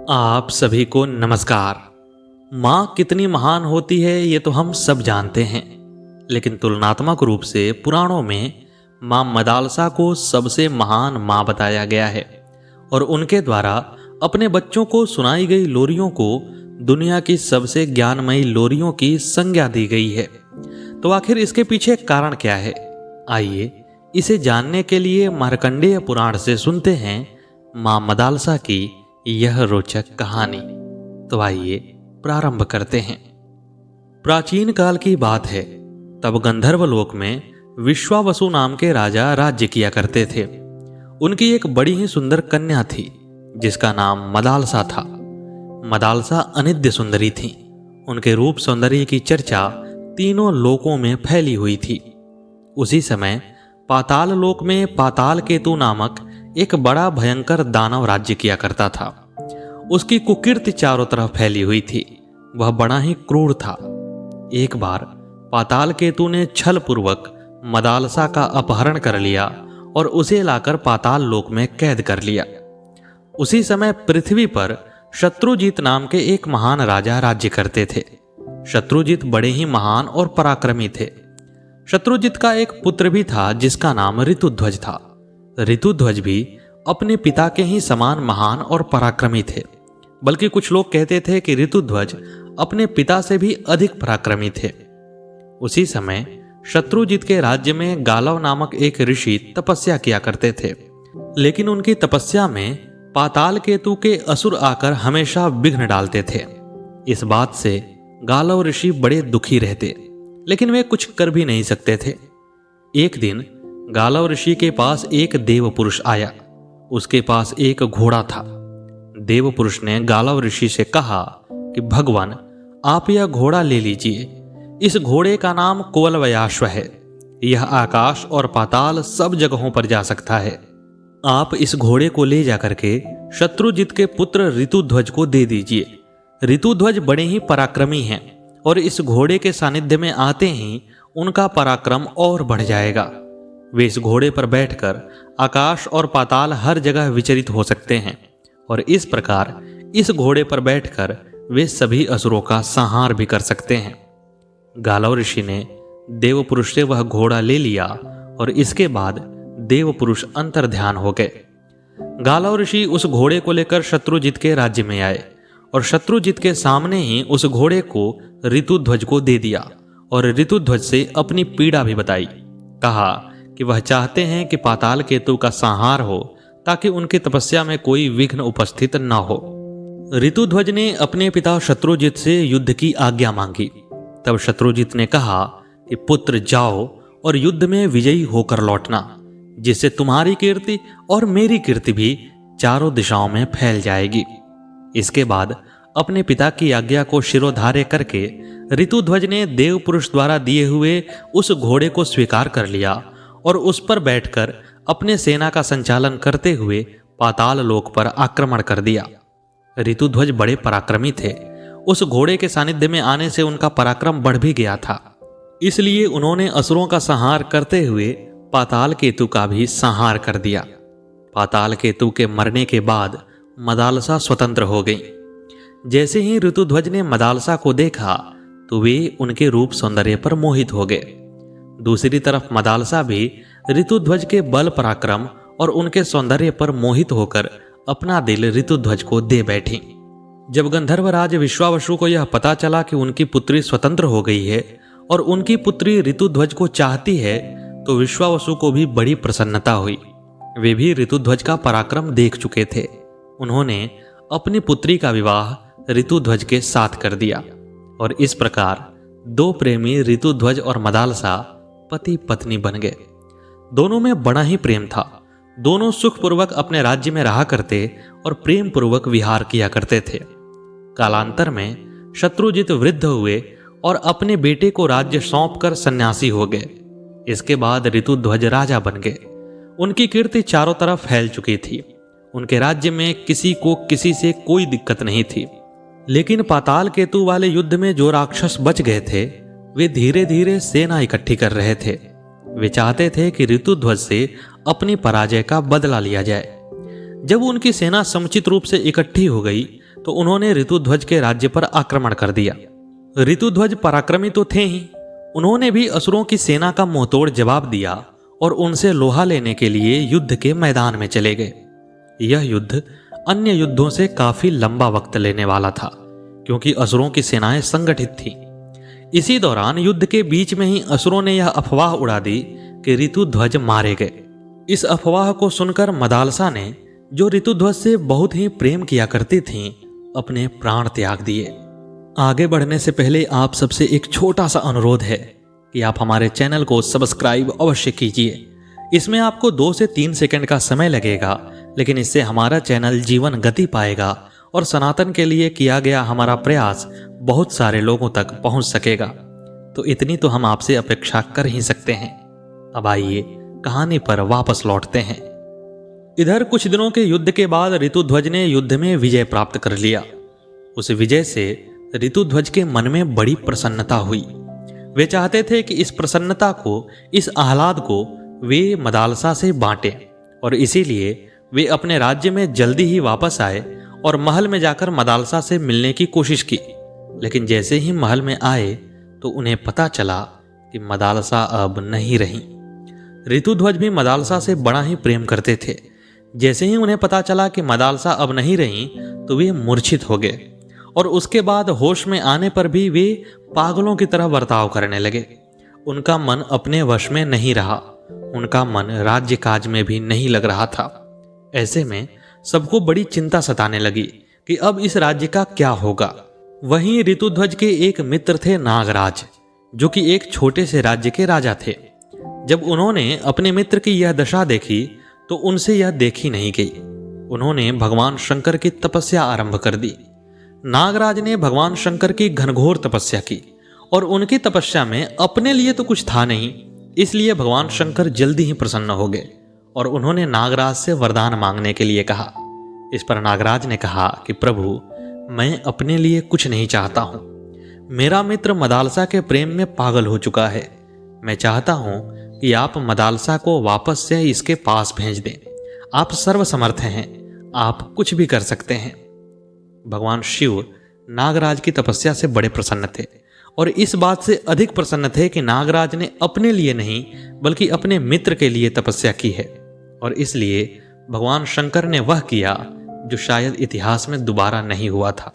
आप सभी को नमस्कार। माँ कितनी महान होती है ये तो हम सब जानते हैं, लेकिन तुलनात्मक रूप से पुराणों में माँ मदालसा को सबसे महान माँ बताया गया है और उनके द्वारा अपने बच्चों को सुनाई गई लोरियों को दुनिया की सबसे ज्ञानमयी लोरियों की संज्ञा दी गई है। तो आखिर इसके पीछे कारण क्या है? आइए इसे जानने के लिए मार्कंडेय पुराण से सुनते हैं माँ मदालसा की यह रोचक कहानी। तो आइए प्रारंभ करते हैं। प्राचीन काल की बात है, तब गंधर्व लोक में विश्वावसु नाम के राजा राज्य किया करते थे। उनकी एक बड़ी ही सुंदर कन्या थी जिसका नाम मदालसा था। मदालसा अनिद्य सुंदरी थी। उनके रूप सौंदर्य की चर्चा तीनों लोकों में फैली हुई थी। उसी समय पाताल लोक में पाताल केतु नामक एक बड़ा भयंकर दानव राज्य किया करता था। उसकी कुकीर्ति चारों तरफ फैली हुई थी। वह बड़ा ही क्रूर था। एक बार पाताल केतु ने छल पूर्वक मदालसा का अपहरण कर लिया और उसे लाकर पाताल लोक में कैद कर लिया। उसी समय पृथ्वी पर शत्रुजीत नाम के एक महान राजा राज्य करते थे। शत्रुजीत बड़े ही महान और पराक्रमी थे। शत्रुजीत का एक पुत्र भी था जिसका नाम ऋतुध्वज था। ऋतुध्वज भी अपने पिता के ही समान महान और पराक्रमी थे, बल्कि कुछ लोग कहते थे कि ऋतुध्वज अपने पिता से भी अधिक पराक्रमी थे। उसी समय शत्रुजीत के राज्य में गालव नामक एक ऋषि तपस्या किया करते थे, लेकिन उनकी तपस्या में पाताल केतु के असुर आकर हमेशा विघ्न डालते थे। इस बात से गालव ऋषि बड़े दुखी रहते, लेकिन वे कुछ कर भी नहीं सकते थे। एक दिन गालव ऋषि के पास एक देव पुरुष आया। उसके पास एक घोड़ा था। देव पुरुष ने गालव ऋषि से कहा कि भगवान, आप यह घोड़ा ले लीजिए। इस घोड़े का नाम कुवलवयाश्व है। यह आकाश और पाताल सब जगहों पर जा सकता है। आप इस घोड़े को ले जाकर के शत्रुजीत के पुत्र ऋतुध्वज को दे दीजिए। ऋतुध्वज बड़े ही पराक्रमी हैं और इस घोड़े के सानिध्य में आते ही उनका पराक्रम और बढ़ जाएगा। वे इस घोड़े पर बैठकर आकाश और पाताल हर जगह विचरित हो सकते हैं और इस प्रकार इस घोड़े पर बैठकर वे सभी असुरों का संहार भी कर सकते हैं। गालव ऋषि ने देव पुरुष से वह घोड़ा ले लिया और इसके बाद देव पुरुष अंतर्ध्यान हो गए। गालव ऋषि उस घोड़े को लेकर शत्रुजीत के राज्य में आए और शत्रुजीत के सामने ही उस घोड़े को ऋतुध्वज को दे दिया और ऋतुध्वज से अपनी पीड़ा भी बताई। कहा कि वह चाहते हैं कि पाताल केतु का संहार हो ताकि उनकी तपस्या में कोई विघ्न उपस्थित न हो। ऋतुध्वज ने अपने पिता शत्रुजीत से युद्ध की आज्ञा मांगी। तब शत्रुजीत ने कहा कि पुत्र, जाओ और युद्ध में विजयी होकर लौटना, जिससे तुम्हारी कीर्ति और मेरी कीर्ति भी चारों दिशाओं में फैल जाएगी। इसके बाद अपने पिता की आज्ञा को शिरोधार्य करके ऋतुध्वज ने देव पुरुष द्वारा दिए हुए उस घोड़े को स्वीकार कर लिया और उस पर बैठकर अपने सेना का संचालन करते हुए पाताल लोक पर आक्रमण कर दिया। ऋतुध्वज बड़े पराक्रमी थे। उस घोड़े के सानिध्य में आने से उनका पराक्रम बढ़ भी गया था। इसलिए उन्होंने असुरों का संहार करते हुए पाताल केतु का भी संहार कर दिया। पाताल केतु के मरने के बाद मदालसा स्वतंत्र हो गई। जैसे ही ऋतुध्वज ने मदालसा को देखा तो वे उनके रूप सौंदर्य पर मोहित हो गए। दूसरी तरफ मदालसा भी ऋतुध्वज के बल पराक्रम और उनके सौंदर्य पर मोहित होकर अपना दिल ऋतुध्वज को दे बैठी। जब गंधर्वराज विश्वावसु को यह पता चला कि उनकी पुत्री स्वतंत्र हो गई है और उनकी पुत्री ऋतुध्वज को चाहती है, तो विश्वावसु को भी बड़ी प्रसन्नता हुई। वे भी ऋतुध्वज का पराक्रम देख चुके थे। उन्होंने अपनी पुत्री का विवाह ऋतुध्वज के साथ कर दिया और इस प्रकार दो प्रेमी ऋतुध्वज और मदालसा पति पत्नी बन गए। दोनों में बड़ा ही प्रेम था। दोनों सुखपूर्वक अपने राज्य में रहा करते और प्रेम पूर्वक विहार किया करते थे। कालांतर में शत्रुजीत वृद्ध हुए और अपने बेटे को राज्य सौंपकर सन्यासी हो गए। इसके बाद ऋतुध्वज राजा बन गए। उनकी कीर्ति चारों तरफ फैल चुकी थी। उनके राज्य में किसी को किसी से कोई दिक्कत नहीं थी। लेकिन पाताल केतु वाले युद्ध में जो राक्षस बच गए थे, वे धीरे धीरे सेना इकट्ठी कर रहे थे। वे चाहते थे कि ऋतुध्वज से अपनी पराजय का बदला लिया जाए। जब उनकी सेना समुचित रूप से इकट्ठी हो गई तो उन्होंने ऋतुध्वज के राज्य पर आक्रमण कर दिया। ऋतुध्वज पराक्रमी तो थे ही, उन्होंने भी असुरों की सेना का मुंहतोड़ जवाब दिया और उनसे लोहा लेने के लिए युद्ध के मैदान में चले गए। यह युद्ध अन्य युद्धों से काफी लंबा वक्त लेने वाला था, क्योंकि असुरों की सेनाएं संगठित थीं। इसी दौरान युद्ध के बीच में ही असुरों ने यह अफवाह उड़ा दी कि ऋतुध्वज मारे गए। इस अफवाह को सुनकर मदालसा ने, जो ऋतुध्वज से बहुत ही प्रेम किया करती थीं, अपने प्राण त्याग दिए। आगे बढ़ने से पहले आप सबसे एक छोटा सा अनुरोध है कि आप हमारे चैनल को सब्सक्राइब अवश्य कीजिए। इसमें आपको 2 से 3 सेकंड का समय लगेगा, लेकिन इससे हमारा चैनल जीवन गति पाएगा और सनातन के लिए किया गया हमारा प्रयास बहुत सारे लोगों तक पहुंच सकेगा। तो इतनी तो हम आपसे अपेक्षा कर ही सकते हैं। अब आइए कहानी पर वापस लौटते हैं। इधर कुछ दिनों के युद्ध के बाद ऋतुध्वज ने युद्ध में विजय प्राप्त कर लिया। उस विजय से ऋतुध्वज के मन में बड़ी प्रसन्नता हुई। वे चाहते थे कि इस प्रसन्नता को, इस आह्लाद को वे मदालसा से बांटें, और इसीलिए वे अपने राज्य में जल्दी ही वापस आए और महल में जाकर मदालसा से मिलने की कोशिश की। लेकिन जैसे ही महल में आए तो उन्हें पता चला कि मदालसा अब नहीं रही। ऋतुध्वज भी मदालसा से बड़ा ही प्रेम करते थे। जैसे ही उन्हें पता चला कि मदालसा अब नहीं रही तो वे मूर्छित हो गए, और उसके बाद होश में आने पर भी वे पागलों की तरह बर्ताव करने लगे। उनका मन अपने वश में नहीं रहा, उनका मन राज्य काज में भी नहीं लग रहा था। ऐसे में सबको बड़ी चिंता सताने लगी कि अब इस राज्य का क्या होगा। वहीं ऋतुध्वज के एक मित्र थे नागराज, जो कि एक छोटे से राज्य के राजा थे। जब उन्होंने अपने मित्र की यह दशा देखी तो उनसे यह देखी नहीं गई। उन्होंने भगवान शंकर की तपस्या आरंभ कर दी। नागराज ने भगवान शंकर की घनघोर तपस्या की, और उनकी तपस्या में अपने लिए तो कुछ था नहीं, इसलिए भगवान शंकर जल्दी ही प्रसन्न हो गए और उन्होंने नागराज से वरदान मांगने के लिए कहा। इस पर नागराज ने कहा कि प्रभु, मैं अपने लिए कुछ नहीं चाहता हूं। मेरा मित्र मदालसा के प्रेम में पागल हो चुका है। मैं चाहता हूं कि आप मदालसा को वापस से इसके पास भेज दें। आप सर्वसमर्थ हैं, आप कुछ भी कर सकते हैं। भगवान शिव नागराज की तपस्या से बड़े प्रसन्न थे, और इस बात से अधिक प्रसन्न थे कि नागराज ने अपने लिए नहीं बल्कि अपने मित्र के लिए तपस्या की है। और इसलिए भगवान शंकर ने वह किया जो शायद इतिहास में दोबारा नहीं हुआ था।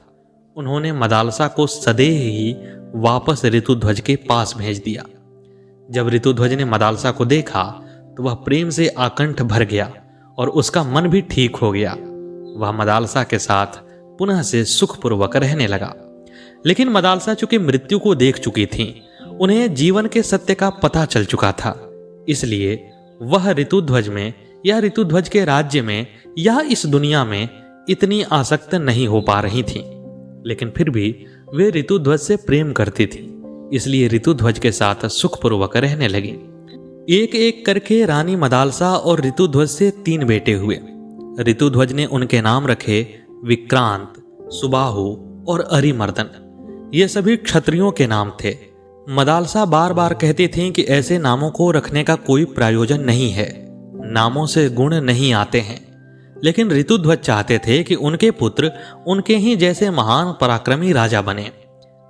उन्होंने मदालसा को सदैव ही वापस ऋतुध्वज के पास भेज दिया। जब ऋतुध्वज ने मदालसा को देखा तो वह प्रेम से आकंठ भर गया और उसका मन भी ठीक हो गया। वह मदालसा के साथ पुनः से सुखपूर्वक रहने लगा। लेकिन मदालसा चूंकि मृत्यु को देख चुकी थीं, उन्हें जीवन के सत्य का पता चल चुका था। इसलिए वह ऋतुध्वज में या ऋतुध्वज के राज्य में या इस दुनिया में इतनी आसक्त नहीं हो पा रही थीं। लेकिन फिर भी वे ऋतुध्वज से प्रेम करती थी, इसलिए ऋतुध्वज के साथ सुखपूर्वक रहने लगी। एक एक करके रानी मदालसा और ऋतुध्वज से 3 बेटे हुए। ऋतुध्वज ने उनके नाम रखे विक्रांत, सुबाहु और अरिमर्दन। ये सभी क्षत्रियों के नाम थे। मदालसा बार बार कहती थीं कि ऐसे नामों को रखने का कोई प्रयोजन नहीं है, नामों से गुण नहीं आते हैं। लेकिन ऋतुध्वज चाहते थे कि उनके पुत्र उनके ही जैसे महान पराक्रमी राजा बने।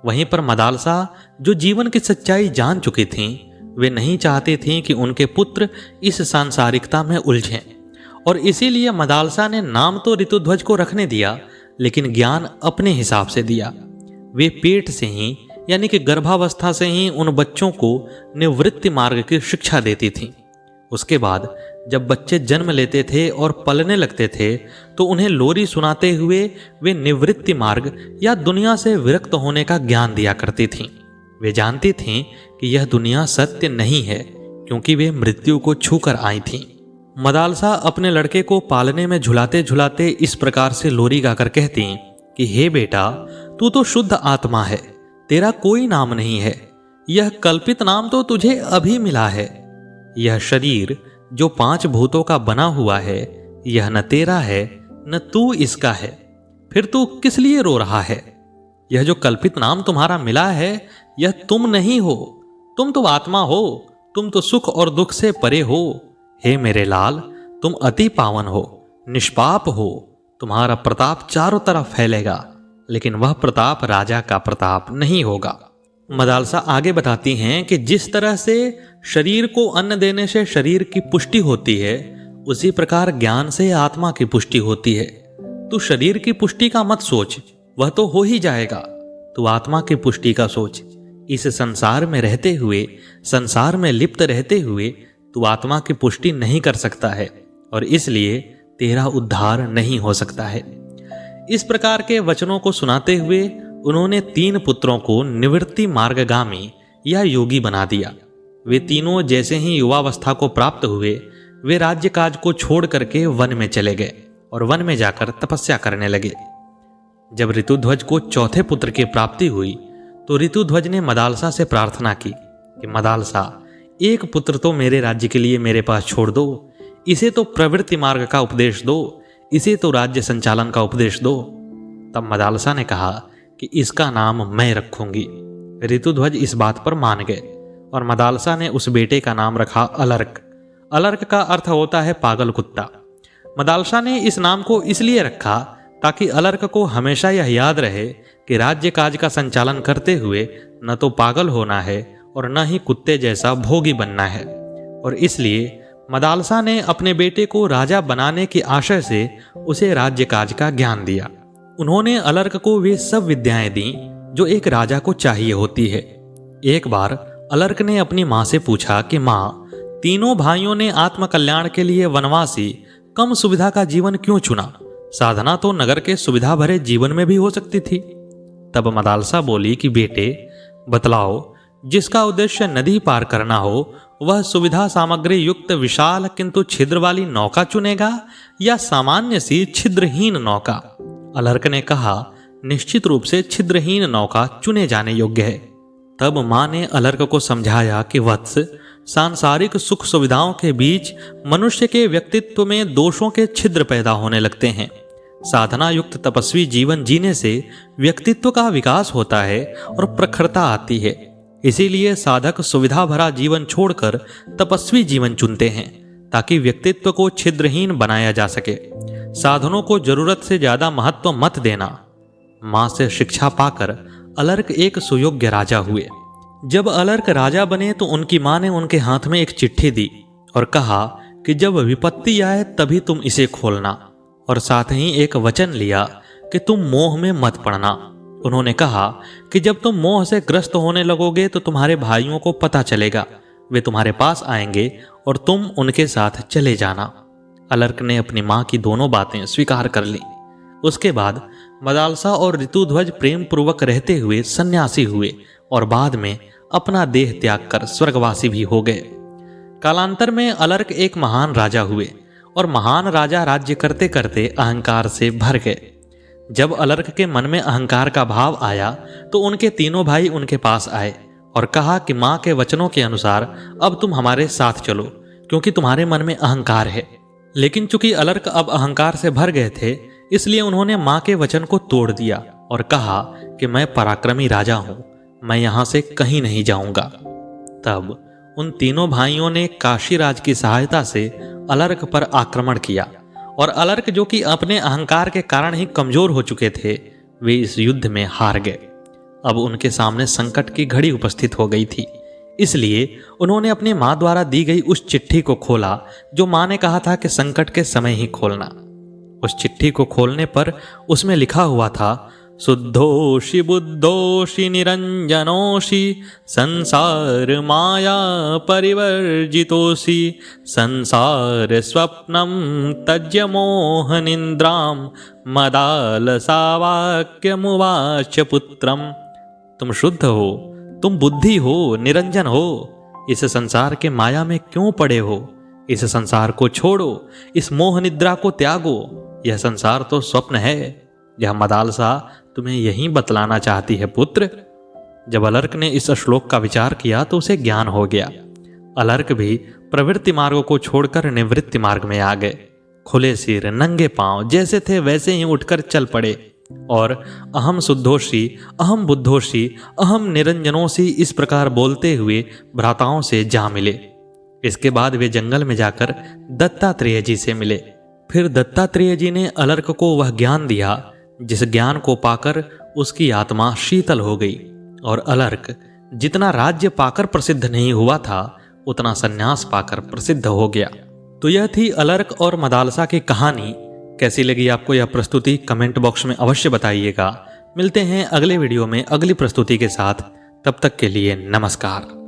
वहीं पर मदालसा, जो जीवन की सच्चाई जान चुकी थीं, वे नहीं चाहती थीं कि उनके पुत्र इस सांसारिकता में उलझें, और इसीलिए मदालसा ने नाम तो ऋतुध्वज को रखने दिया, लेकिन ज्ञान अपने हिसाब से दिया। वे पेट से ही यानी कि गर्भावस्था से ही उन बच्चों को निवृत्ति मार्ग की शिक्षा देती थीं। उसके बाद जब बच्चे जन्म लेते थे और पलने लगते थे तो उन्हें लोरी सुनाते हुए वे निवृत्ति मार्ग या दुनिया से विरक्त होने का ज्ञान दिया करती थीं। वे जानती थीं कि यह दुनिया सत्य नहीं है, क्योंकि वे मृत्यु को छूकर आई थीं। मदालसा अपने लड़के को पालने में झुलाते झुलाते इस प्रकार से लोरी गाकर कहती कि हे बेटा, तू तो शुद्ध आत्मा है, तेरा कोई नाम नहीं है। यह कल्पित नाम तो तुझे अभी मिला है। यह शरीर जो 5 भूतों का बना हुआ है, यह न तेरा है न तू इसका है। फिर तू किस लिए रो रहा है? यह जो कल्पित नाम तुम्हारा मिला है, यह तुम नहीं हो। तुम तो आत्मा हो, तुम तो सुख और दुख से परे हो। हे मेरे लाल, तुम अति पावन हो, निष्पाप हो। तुम्हारा प्रताप चारों तरफ फैलेगा। लेकिन वह प्रताप राजा का प्रताप नहीं होगा। मदालसा आगे बताती हैं कि जिस तरह से शरीर को अन्न देने से शरीर की पुष्टि होती है, उसी प्रकार ज्ञान से आत्मा की पुष्टि होती है। तू शरीर की पुष्टि का मत सोच, वह तो हो ही जाएगा। तू आत्मा की पुष्टि का सोच। इस संसार में रहते हुए, संसार में लिप्त रहते हुए तू आत्मा की पुष्टि नहीं कर सकता है और इसलिए तेरा उद्धार नहीं हो सकता है। इस प्रकार के वचनों को सुनाते हुए उन्होंने 3 पुत्रों को निवृत्ति मार्गगामी या योगी बना दिया। वे तीनों जैसे ही युवावस्था को प्राप्त हुए, वे राज्य काज को छोड़ करके वन में चले गए और वन में जाकर तपस्या करने लगे। जब ऋतुध्वज को चौथे पुत्र की प्राप्ति हुई तो ऋतुध्वज ने मदालसा से प्रार्थना की कि मदालसा, एक पुत्र तो मेरे राज्य के लिए मेरे पास छोड़ दो, इसे तो प्रवृत्ति मार्ग का उपदेश दो, इसे तो राज्य संचालन का उपदेश दो। तब मदालसा ने कहा कि इसका नाम मैं रखूंगी। ऋतुध्वज इस बात पर मान गए और मदालसा ने उस बेटे का नाम रखा अलर्क। अलर्क का अर्थ होता है पागल कुत्ता। मदालसा ने इस नाम को इसलिए रखा ताकि अलर्क को हमेशा यह याद रहे कि राज्य काज का संचालन करते हुए न तो पागल होना है और न ही कुत्ते जैसा भोगी बनना है। और इसलिए मदालसा ने अपने बेटे को राजा बनाने की आशय से उसे राज्य काज का ज्ञान दिया। उन्होंने अलर्क को वे सब विद्याएं दी जो एक राजा को चाहिए होती है। एक बार अलर्क ने अपनी माँ से पूछा कि माँ, तीनों भाइयों ने आत्मकल्याण के लिए वनवासी कम सुविधा का जीवन क्यों चुना? साधना तो नगर के सुविधा भरे जीवन में भी हो सकती थी। तब मदालसा बोली कि बेटे बतलाओ, जिसका उद्देश्य नदी पार करना हो वह सुविधा सामग्री युक्त विशाल किंतु छिद्र वाली नौका चुनेगा या सामान्य सी छिद्रहीन नौका? अलर्क ने कहा, निश्चित रूप से छिद्रहीन नौका चुने जाने योग्य है। तब माँ ने अलर्क को समझाया कि वत्स, सांसारिक सुख सुविधाओं के बीच मनुष्य के व्यक्तित्व में दोषों के छिद्र पैदा होने लगते हैं। साधना युक्त तपस्वी जीवन जीने से व्यक्तित्व का विकास होता है और प्रखरता आती है। इसीलिए साधक सुविधा भरा जीवन छोड़कर तपस्वी जीवन चुनते हैं ताकि व्यक्तित्व को छिद्रहीन बनाया जा सके। साधनों को जरूरत से ज्यादा महत्व मत देना। माँ से शिक्षा पाकर अलर्क एक सुयोग्य राजा हुए। जब अलर्क राजा बने तो उनकी माँ ने उनके हाथ में एक चिट्ठी दी और कहा कि जब विपत्ति आए तभी तुम इसे खोलना, और साथ ही एक वचन लिया कि तुम मोह में मत पड़ना। उन्होंने कहा कि जब तुम मोह से ग्रस्त होने लगोगे तो तुम्हारे भाइयों को पता चलेगा, वे तुम्हारे पास आएंगे और तुम उनके साथ चले जाना। अलर्क ने अपनी माँ की दोनों बातें स्वीकार कर ली। उसके बाद मदालसा और ऋतुध्वज प्रेम पूर्वक रहते हुए सन्यासी हुए और बाद में अपना देह त्याग कर स्वर्गवासी भी हो गए। कालांतर में अलर्क एक महान राजा हुए और महान राजा राज्य करते करते अहंकार से भर गए। जब अलर्क के मन में अहंकार का भाव आया तो उनके तीनों भाई उनके पास आए और कहा कि माँ के वचनों के अनुसार अब तुम हमारे साथ चलो, क्योंकि तुम्हारे मन में अहंकार है। लेकिन चूंकि अलर्क अब अहंकार से भर गए थे, इसलिए उन्होंने माँ के वचन को तोड़ दिया और कहा कि मैं पराक्रमी राजा हूं, मैं यहां से कहीं नहीं जाऊंगा। तब उन तीनों भाइयों ने काशीराज की सहायता से अलर्क पर आक्रमण किया और अलर्क, जो कि अपने अहंकार के कारण ही कमजोर हो चुके थे, वे इस युद्ध में हार गए। अब उनके सामने संकट की घड़ी उपस्थित हो गई थी। इसलिए उन्होंने अपनी माँ द्वारा दी गई उस चिट्ठी को खोला जो माँ ने कहा था कि संकट के समय ही खोलना। उस चिट्ठी को खोलने पर उसमें लिखा हुआ था, शुद्धोषि बुद्धोषि निरंजनोषि संसार माया परिवर्जितोषि संसार स्वप्नम तज्य मोह निंद्राम मदालसावाक्यमुवाच पुत्रम। तुम शुद्ध हो, तुम बुद्धि हो, निरंजन हो, इस संसार के माया में क्यों पड़े हो? इस संसार को छोड़ो, इस मोह निद्रा को त्यागो। यह संसार तो स्वप्न है। यह मदालसा तुम्हें यही बतलाना चाहती है पुत्र। जब अलर्क ने इस श्लोक का विचार किया तो उसे ज्ञान हो गया। अलर्क भी प्रवृत्ति मार्ग को छोड़कर निवृत्ति मार्ग में आ गए। खुले सिर, नंगे पांव, जैसे थे वैसे ही उठकर चल पड़े और अहम शुद्धोषि, अहम बुद्धोषि, अहम निरंजनोषि इस प्रकार बोलते हुए भ्राताओं से जा मिले। इसके बाद वे जंगल में जाकर दत्तात्रेय जी से मिले। फिर दत्तात्रेय जी ने अलर्क को वह ज्ञान दिया जिस ज्ञान को पाकर उसकी आत्मा शीतल हो गई, और अलर्क जितना राज्य पाकर प्रसिद्ध नहीं हुआ था उतना संन्यास पाकर प्रसिद्ध हो गया। तो यह थी अलर्क और मदालसा की कहानी। कैसी लगी आपको यह प्रस्तुति कमेंट बॉक्स में अवश्य बताइएगा। मिलते हैं अगले वीडियो में अगली प्रस्तुति के साथ। तब तक के लिए नमस्कार।